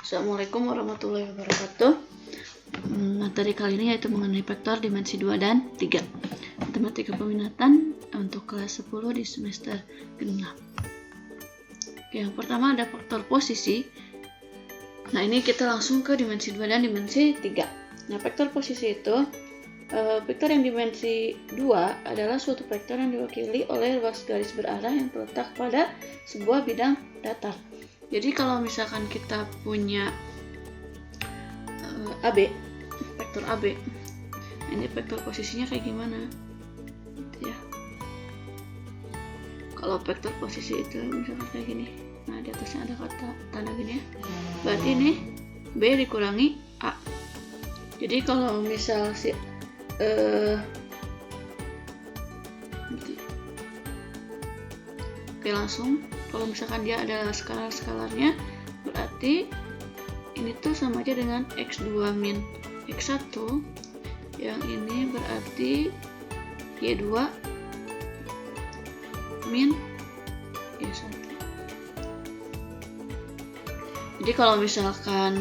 Assalamualaikum warahmatullahi wabarakatuh. Materi kali ini yaitu mengenai vektor dimensi 2 dan 3. Matematika peminatan untuk kelas 10 di semester ke-6. Yang pertama ada vektor posisi. Nah, ini kita langsung ke dimensi 2 dan dimensi 3. Nah, vektor posisi itu vektor yang dimensi 2 adalah suatu vektor yang diwakili oleh ruas garis berarah yang terletak pada sebuah bidang datar. Jadi kalau misalkan kita punya AB, vektor AB, ini vektor posisinya kayak gimana? Gitu ya. Kalau vektor posisi itu misalkan kayak gini, nah di atasnya ada kata tanda gini ya. Berarti ini B dikurangi A. Jadi kalau misal si oke, langsung kalau misalkan dia ada skalar-skalarnya, berarti ini tuh sama aja dengan x2 min x1. Yang ini berarti y2 min y1. Jadi kalau misalkan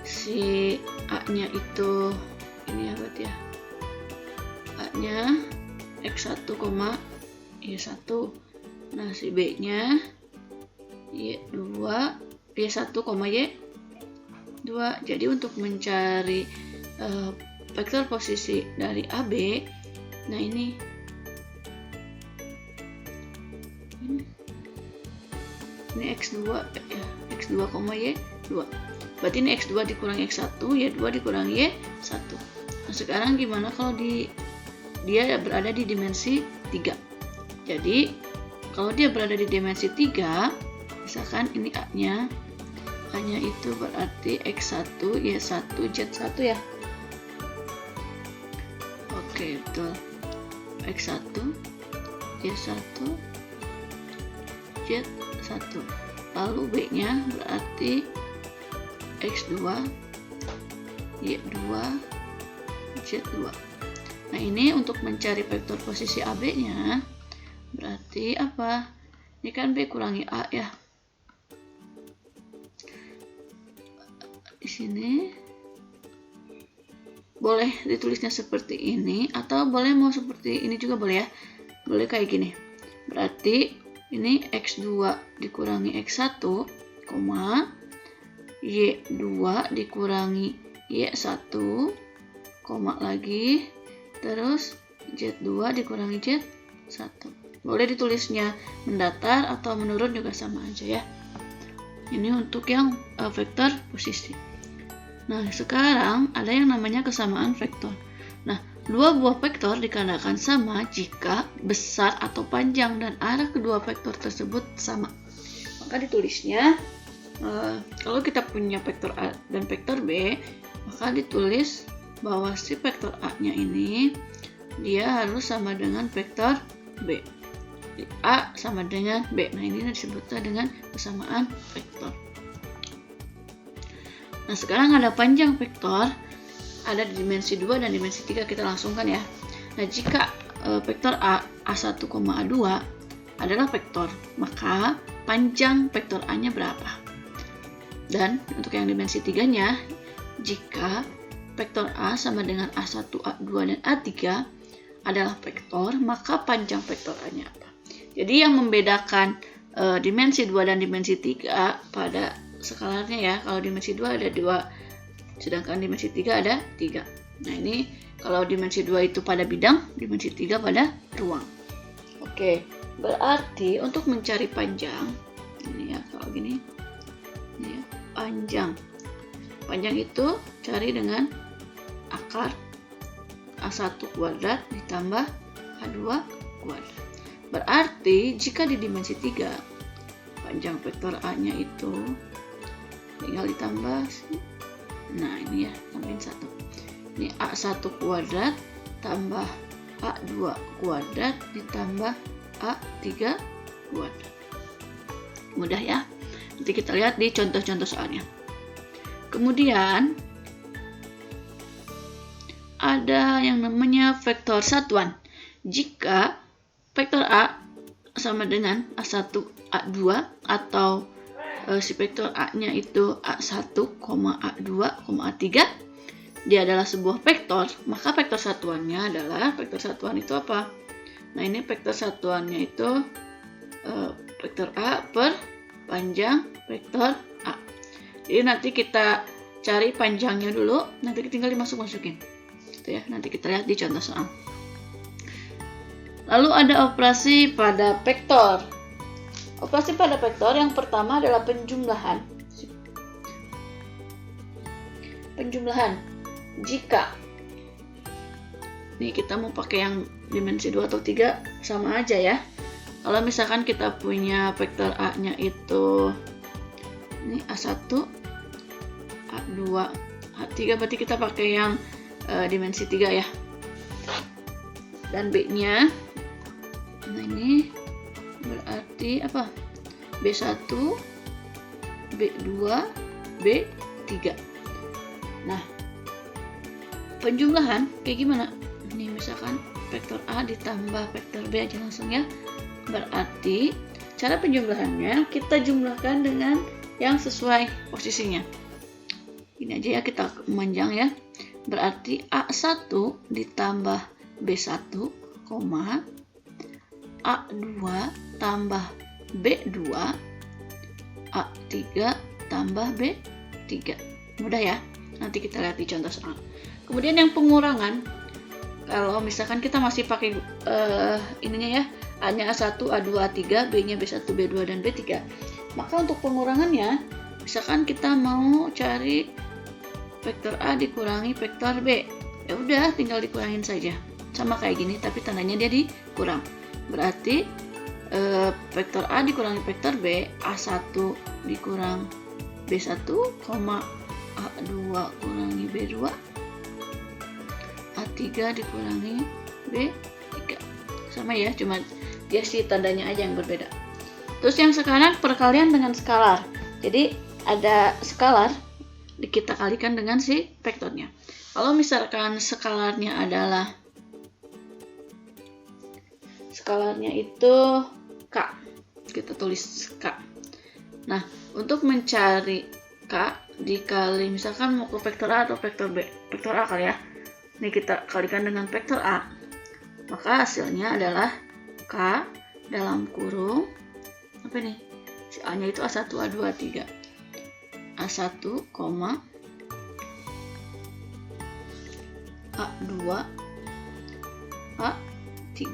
si A-nya itu ini ya berarti ya, A-nya x1, y1. Nah, si B-nya Y2, Y1, Y2. Jadi untuk mencari vektor posisi dari AB, nah ini X2 ya, X2, Y2. Berarti ini X2 dikurangi X1, Y2 dikurangi Y1. Nah, sekarang gimana kalau dia berada di dimensi 3? Jadi kalau dia berada di dimensi 3, misalkan ini A-nya itu berarti X1, Y1, Z1 ya. Oke, betul. X1, Y1, Z1. Lalu B-nya berarti X2, Y2, Z2. Nah, ini untuk mencari vektor posisi AB-nya berarti apa? Ini kan B kurangi A ya. Di sini boleh ditulisnya seperti ini atau boleh mau seperti ini juga boleh ya. Boleh kayak gini. Berarti ini X2 dikurangi X1, Y2 dikurangi Y1, lagi, terus Z2 dikurangi Z1. Boleh ditulisnya mendatar atau menurun juga sama aja ya. Ini untuk yang vektor posisi. Nah, sekarang ada yang namanya kesamaan vektor. Nah, dua buah vektor dikatakan sama jika besar atau panjang dan arah kedua vektor tersebut sama. Maka ditulisnya kalau kita punya vektor A dan vektor B, maka ditulis bahwa si vektor A-nya ini dia harus sama dengan vektor B. A sama dengan B. Nah, ini disebutnya dengan kesamaan vektor. Nah, sekarang ada panjang vektor, ada di dimensi 2 dan dimensi 3, kita langsungkan ya. Nah, jika vektor A1, A2 adalah vektor, maka panjang vektor A-nya berapa? Dan untuk yang dimensi 3-nya, jika vektor A sama dengan A1, A2, dan A3 adalah vektor, maka panjang vektor A-nya apa? Jadi yang membedakan dimensi 2 dan dimensi 3 pada skalarnya ya. Kalau dimensi 2 ada 2, sedangkan dimensi 3 ada 3. Nah, ini kalau dimensi 2 itu pada bidang, dimensi 3 pada ruang. Oke, berarti untuk mencari panjang, ini ya kalau gini, ini ya, panjang. Panjang itu cari dengan akar A1 kuadrat ditambah A2 kuadrat. Berarti jika di dimensi 3 panjang vektor A-nya itu tinggal ditambah, nah ini ya, tambahin 1. Ini A1 kuadrat tambah A2 kuadrat ditambah A3 kuadrat. Mudah ya. Nanti kita lihat di contoh-contoh soalnya. Kemudian ada yang namanya vektor satuan. Jika vektor A sama dengan A1, A2 atau si vektor A-nya itu A1, A2, A3, dia adalah sebuah vektor, maka vektor satuannya adalah, vektor satuan itu apa? Nah, ini vektor satuannya itu vektor A per panjang vektor A. Jadi nanti kita cari panjangnya dulu, nanti tinggal dimasukin. Gitu ya, nanti kita lihat di contoh soal. Lalu ada operasi pada vektor. Operasi pada vektor yang pertama adalah penjumlahan. Penjumlahan. Jika nih kita mau pakai yang dimensi 2 atau 3 sama aja ya. Kalau misalkan kita punya vektor A-nya itu ini A1, A2, A3, berarti kita pakai yang dimensi 3 ya. Dan B-nya, nah ini berarti apa? B1, B2, B3. Nah, penjumlahan kayak gimana? Ini misalkan vektor A ditambah vektor B aja langsung ya. Berarti cara penjumlahannya kita jumlahkan dengan yang sesuai posisinya. Ini aja ya, kita memanjang ya. Berarti A1 ditambah B1, A2 tambah B2, A3 tambah B3. Mudah ya? Nanti kita lihat di contoh soal. Kemudian yang pengurangan, kalau misalkan kita masih pakai ininya ya, A-nya A1, A2, A3, B-nya B1, B2, dan B3. Maka untuk pengurangannya, misalkan kita mau cari vektor A dikurangi vektor B. Ya udah, tinggal dikurangin saja. Sama kayak gini, tapi tandanya dia dikurang. Berarti vektor A dikurangi vektor B, A1 dikurang B1, A2 kurangi B2, A3 dikurangi B3. Sama ya, cuma dia sih tandanya aja yang berbeda. Terus yang sekarang perkalian dengan skalar. Jadi ada skalar, kita kalikan dengan si vektornya. Kalau misalkan skalarnya itu K, kita tulis K. Nah, untuk mencari K dikali, misalkan mau ke vektor A atau vektor B, vektor A kali ya. Ini kita kalikan dengan vektor A, maka hasilnya adalah K dalam kurung apa nih? Si A-nya itu A1, A2, A3. A1, A2, A3.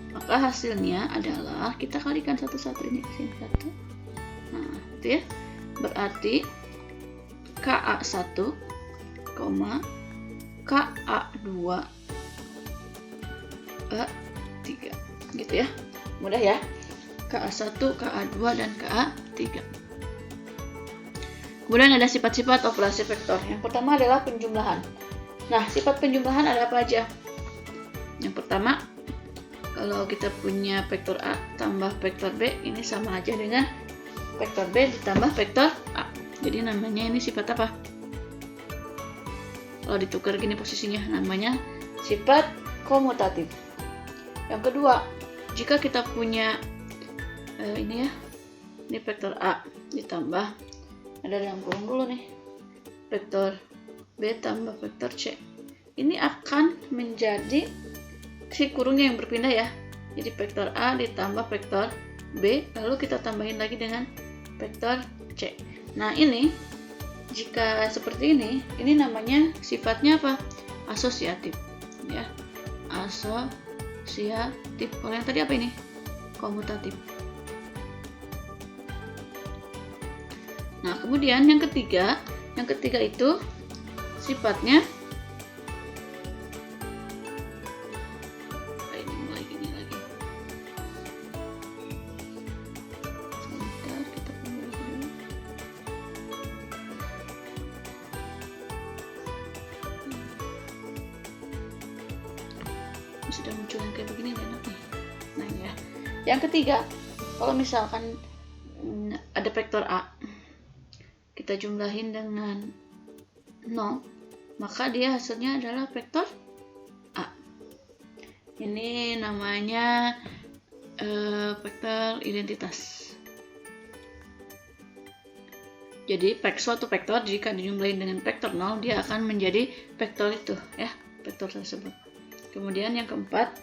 Maka hasilnya adalah, kita kalikan satu-satu, ini kesini satu. Nah, itu ya. Berarti KA1, KA2, A3. Gitu ya. Mudah ya. KA1, KA2, dan KA3. Kemudian ada sifat-sifat operasi vektor. Yang pertama adalah penjumlahan. Nah, sifat penjumlahan ada apa aja? Yang pertama, kalau kita punya vektor A tambah vektor B, ini sama aja dengan vektor B ditambah vektor A. Jadi namanya ini sifat apa? Kalau ditukar gini posisinya, namanya sifat komutatif. Yang kedua, jika kita punya ini ya, ini vektor A ditambah, ada dalam kurung dulu nih, vektor B tambah vektor C. Ini akan menjadi si kurungnya yang berpindah ya. Jadi vektor A ditambah vektor B, lalu kita tambahin lagi dengan vektor C. Nah, ini jika seperti ini namanya sifatnya apa? Asosiatif ya. Asosiatif. Kalau yang tadi apa ini? Komutatif. Nah, kemudian yang ketiga itu sifatnya sudah muncul yang kayak begini enak nih. Nah ya, yang ketiga, kalau misalkan ada vektor A, kita jumlahin dengan 0, maka dia hasilnya adalah vektor A. Ini namanya vektor identitas. Jadi suatu vektor jika dijumlahin dengan vektor 0, dia akan menjadi vektor itu ya, vektor tersebut. Kemudian yang keempat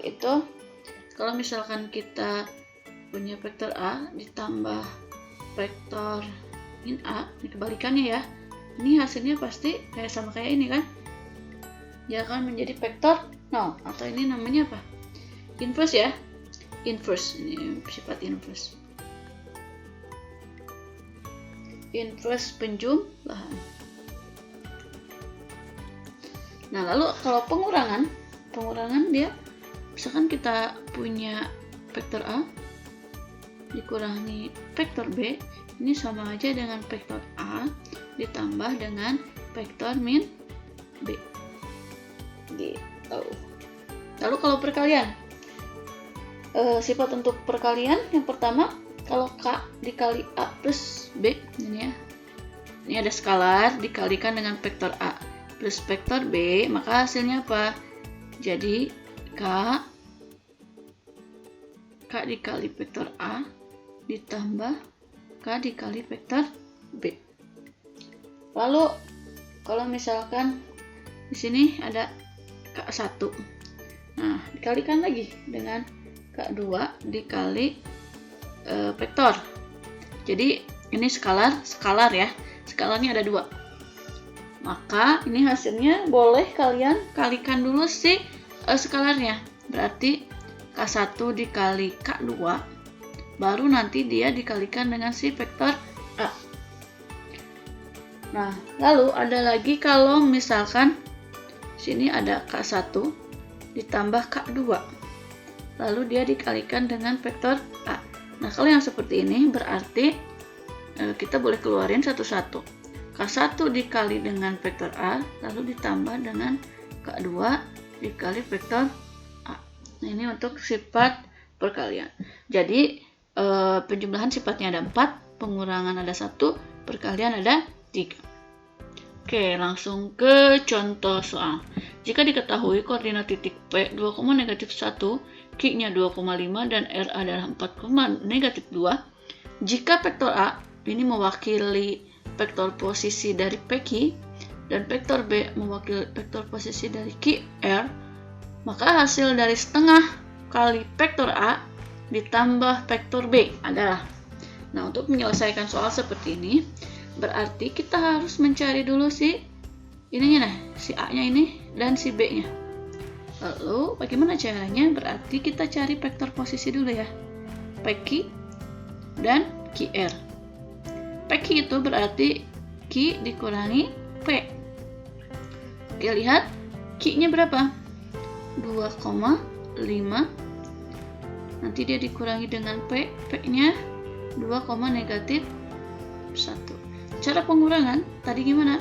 itu kalau misalkan kita punya vektor A ditambah vektor min A, ini kebalikannya ya. Ini hasilnya pasti sama kayak ini kan. Dia akan menjadi vektor 0 atau ini namanya apa? Inverse ya. Inverse, ini sifat inverse. Inverse penjumlahan. Nah, lalu kalau pengurangan dia misalkan kita punya vektor A dikurangi vektor B, ini sama aja dengan vektor A ditambah dengan vektor min B. Gitu. Lalu kalau perkalian, sifat untuk perkalian yang pertama, kalau K dikali A plus B, ini ya, ini ada skalar dikalikan dengan vektor A plus vektor B, maka hasilnya apa? Jadi K dikali vektor A ditambah K dikali vektor B. Lalu kalau misalkan di sini ada K1, nah dikalikan lagi dengan K2 dikali vektor. Jadi ini skalar ya. Skalarnya ada 2. Maka ini hasilnya boleh kalian kalikan dulu si skalarnya. Berarti K1 dikali K2, baru nanti dia dikalikan dengan si vektor A. Nah, lalu ada lagi kalau misalkan sini ada K1 ditambah K2, lalu dia dikalikan dengan vektor A. Nah, kalau yang seperti ini berarti kita boleh keluarin satu-satu. K1 dikali dengan vektor A, lalu ditambah dengan K2 dikali vektor A. Nah, ini untuk sifat perkalian. Jadi, penjumlahan sifatnya ada 4, pengurangan ada 1, perkalian ada 3. Oke, langsung ke contoh soal. Jika diketahui koordinat titik P 2,-1, Q-nya 2,5 dan R adalah 4,-2, jika vektor A ini mewakili vektor posisi dari PQ dan vektor B mewakili vektor posisi dari QR, maka hasil dari setengah kali vektor A ditambah vektor B adalah. Nah, untuk menyelesaikan soal seperti ini, berarti kita harus mencari dulu si ininya, nah, si A-nya ini dan si B-nya. Lalu bagaimana caranya? Berarti kita cari vektor posisi dulu ya, PQ dan QR. PQ itu berarti Q dikurangi P. Oke, lihat Q-nya berapa? 2,5. Nanti dia dikurangi dengan P, P-nya 2,-1. Cara pengurangan tadi gimana?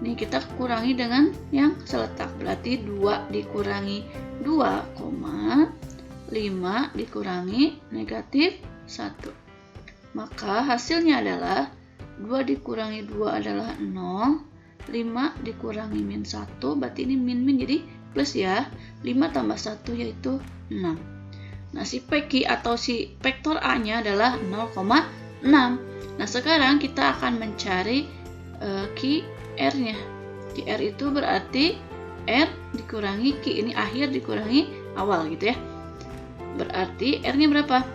Ini kita kurangi dengan yang seletak, berarti 2 dikurangi 2,5 dikurangi -1. Maka hasilnya adalah 2 dikurangi 2 adalah 0, 5 dikurangi -1, berarti ini min jadi plus ya, 5 tambah 1 yaitu 6. Nah, si PQ atau si vektor A-nya adalah 0,6. Nah, sekarang kita akan mencari QR-nya. QR itu berarti R dikurangi Q, ini akhir dikurangi awal gitu ya. Berarti R-nya berapa?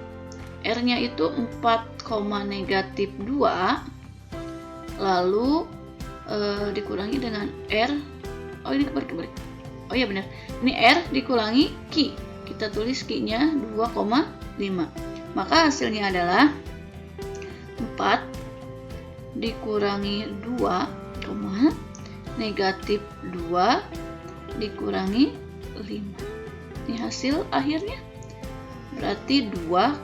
R-nya itu 4,-2, lalu dikurangi dengan R. Oh, ini kebalik. Oh iya benar. Ini R dikurangi Q. Kita tulis Q-nya 2,5. Maka hasilnya adalah 4 dikurangi 2, -2 dikurangi 5. Ini hasil akhirnya. Berarti 2,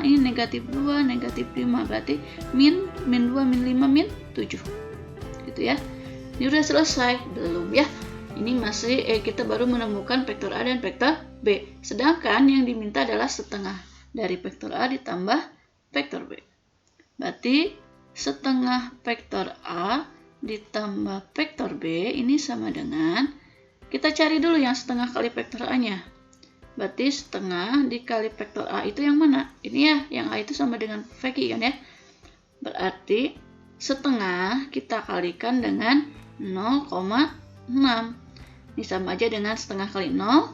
ini -2, -5. Berarti min 2, min 5, min 7. Gitu ya. Ini udah selesai? Belum ya. Ini masih kita baru menemukan vektor A dan vektor B. Sedangkan yang diminta adalah setengah dari vektor A ditambah vektor B. Berarti setengah vektor A ditambah vektor B ini sama dengan, kita cari dulu yang setengah kali vektor A-nya. Berarti setengah dikali vektor A itu yang mana? Ini ya, yang A itu sama dengan VQ kan ya. Berarti setengah kita kalikan dengan 0,6. Ini sama aja dengan setengah kali 0,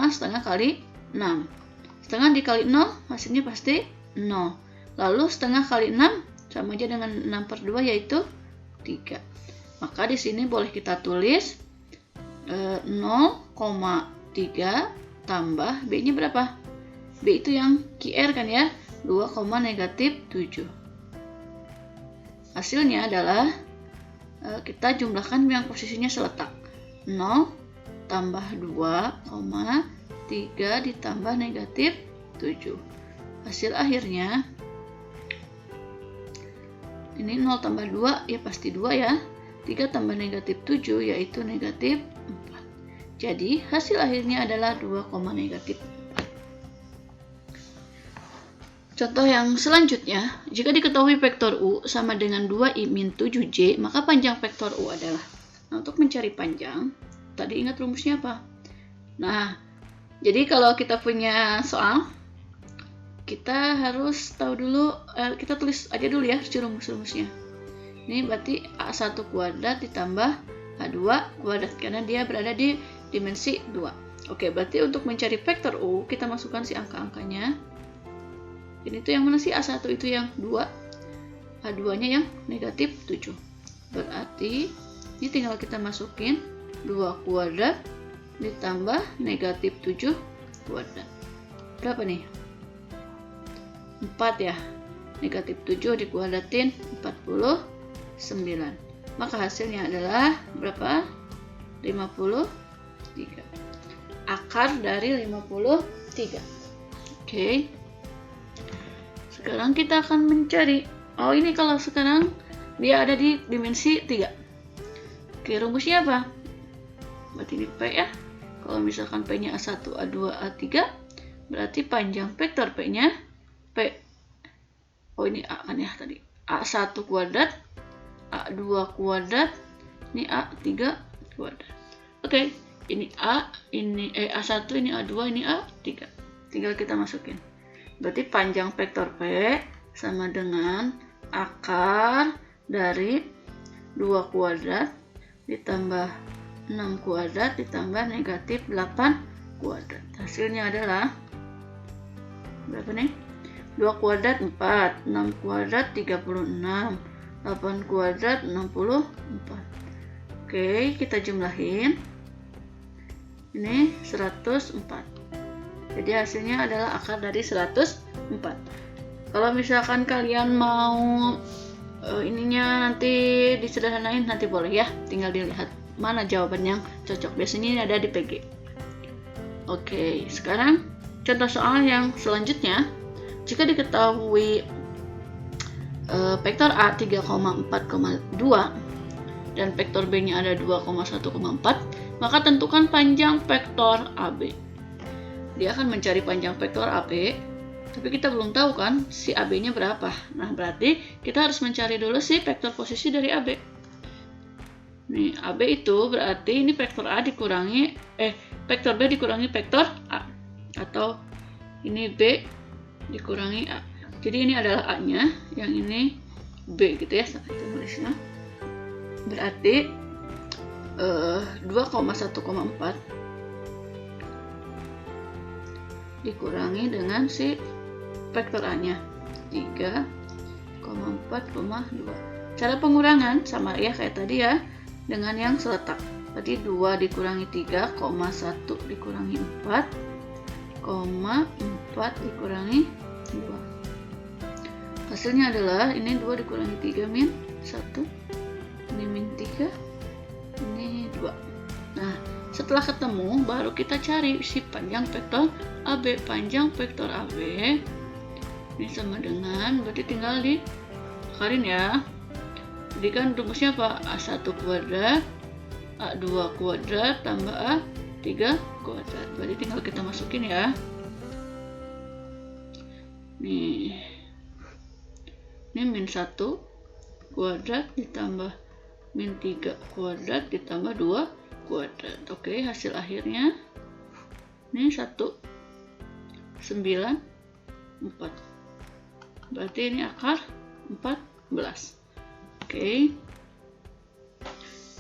setengah kali 6. Setengah dikali 0 hasilnya pasti 0. Lalu setengah kali 6 sama aja dengan 6/2 yaitu 3. Maka di sini boleh kita tulis 0,3 tambah B-nya berapa? B itu yang QR kan ya, 2,-7. Hasilnya adalah kita jumlahkan yang posisinya seletak. 0 tambah 2,3 ditambah -7. Hasil akhirnya ini 0 tambah 2 ya pasti 2 ya. 3 tambah -7 yaitu -4. Jadi hasil akhirnya adalah 2,-4. Contoh yang selanjutnya, jika diketahui vektor U sama dengan 2i-7j, maka panjang vektor U adalah. Nah, untuk mencari panjang, tadi ingat rumusnya apa? Nah, jadi kalau kita punya soal, kita harus tahu dulu, kita tulis aja dulu ya rumus-rumusnya. Ini berarti A1 kuadrat ditambah A2 kuadrat, karena dia berada di dimensi 2. Oke, berarti untuk mencari vektor U, kita masukkan si angka-angkanya. Ini tuh yang mana sih? A1 itu yang 2, A2-nya yang -7. Berarti ini tinggal kita masukin 2 kuadrat ditambah -7 kuadrat. Berapa nih? 4 ya. -7 dikuadratin 49. Maka hasilnya adalah berapa? 53. Akar dari 53. Oke. Sekarang kita akan mencari. Oh, ini kalau sekarang dia ada di dimensi 3. Oke, rumusnya apa? Berarti ini P ya. Kalau misalkan P-nya A1, A2, A3, berarti panjang vektor P-nya P. Oh, ini A kan ya tadi. A1 kuadrat, A2 kuadrat, ini A3 kuadrat. Oke, ini A, ini A1, ini A2, ini A3. Tinggal kita masukin. Berarti panjang vektor P sama dengan akar dari 2 kuadrat ditambah 6 kuadrat ditambah -8 kuadrat. Hasilnya adalah berapa nih? 2 kuadrat 4, 6 kuadrat 36, 8 kuadrat 64. Oke, kita jumlahin. Ini 104. Jadi hasilnya adalah akar dari 104. Kalau misalkan kalian mau ininya nanti disederhanain, nanti boleh ya. Tinggal dilihat mana jawaban yang cocok. Biasanya ini ada di PG. Oke, sekarang contoh soal yang selanjutnya. Jika diketahui vektor A 3,4,2 dan vektor B-nya ada 2,1,4, maka tentukan panjang vektor AB. Dia akan mencari panjang vektor AB, tapi kita belum tahu kan si AB-nya berapa. Nah, berarti kita harus mencari dulu si vektor posisi dari AB. Nih, AB itu berarti ini vektor A dikurangi vektor B dikurangi vektor A, atau ini B dikurangi A. Jadi ini adalah A-nya, yang ini B gitu ya, itu nulisnya. Berarti 2,1,4 dikurangi dengan si vektor A-nya 3,4,2. Cara pengurangan sama ya kayak tadi ya, dengan yang seletak. Berarti 2 dikurangi 3, 1 dikurangi 4, 4 dikurangi 2. Hasilnya adalah ini 2 dikurangi 3 min 1, ini min 3, ini 2. Nah, setelah ketemu baru kita cari si panjang vektor AB. Panjang vektor AB ini sama dengan, berarti tinggal dikarin ya. Jadi kan rumusnya apa? A1 kuadrat, A2 kuadrat tambah A3 kuadrat. Berarti tinggal kita masukin ya. Nih, ini min 1 kuadrat ditambah min 3 kuadrat ditambah 2 kuadrat. Oke, hasil akhirnya ini 194. Berarti ini akar 14. Oke.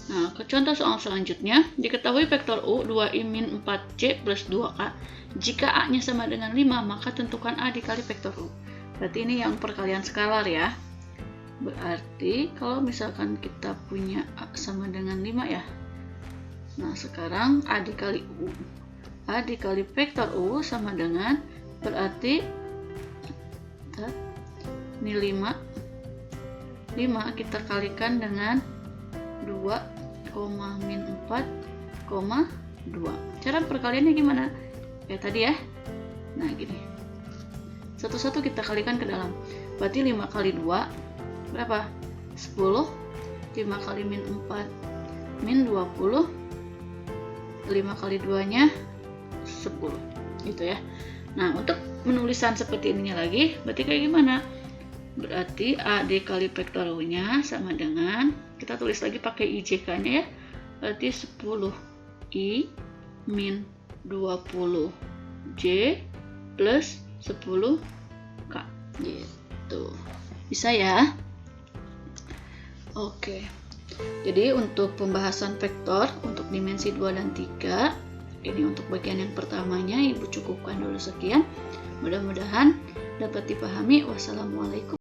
Nah, ke contoh soal selanjutnya, diketahui vektor U 2i min 4c plus 2k. Jika A-nya sama dengan 5, maka tentukan A dikali vektor U. Berarti ini yang perkalian skalar ya. Berarti kalau misalkan kita punya A sama dengan 5 ya. Nah, sekarang A dikali U. A dikali vektor U sama dengan, berarti ini 5 kita kalikan dengan 2, min 4, 2. Cara perkaliannya gimana? Ya tadi ya. Nah gini. Satu-satu kita kalikan ke dalam. Berarti 5 kali 2 berapa? 10. 5 kali min 4 min 20. 5 kali 2-nya 10. Gitu ya. Nah, untuk penulisan seperti ininya lagi, berarti kayak gimana? Berarti A dikali vektor U-nya sama dengan, kita tulis lagi pakai IJK-nya ya. Berarti 10I min 20J plus 10K. Gitu. Bisa ya? Oke. Jadi untuk pembahasan vektor untuk dimensi 2 dan 3, ini untuk bagian yang pertamanya Ibu cukupkan dulu sekian. Mudah-mudahan dapat dipahami. Wassalamualaikum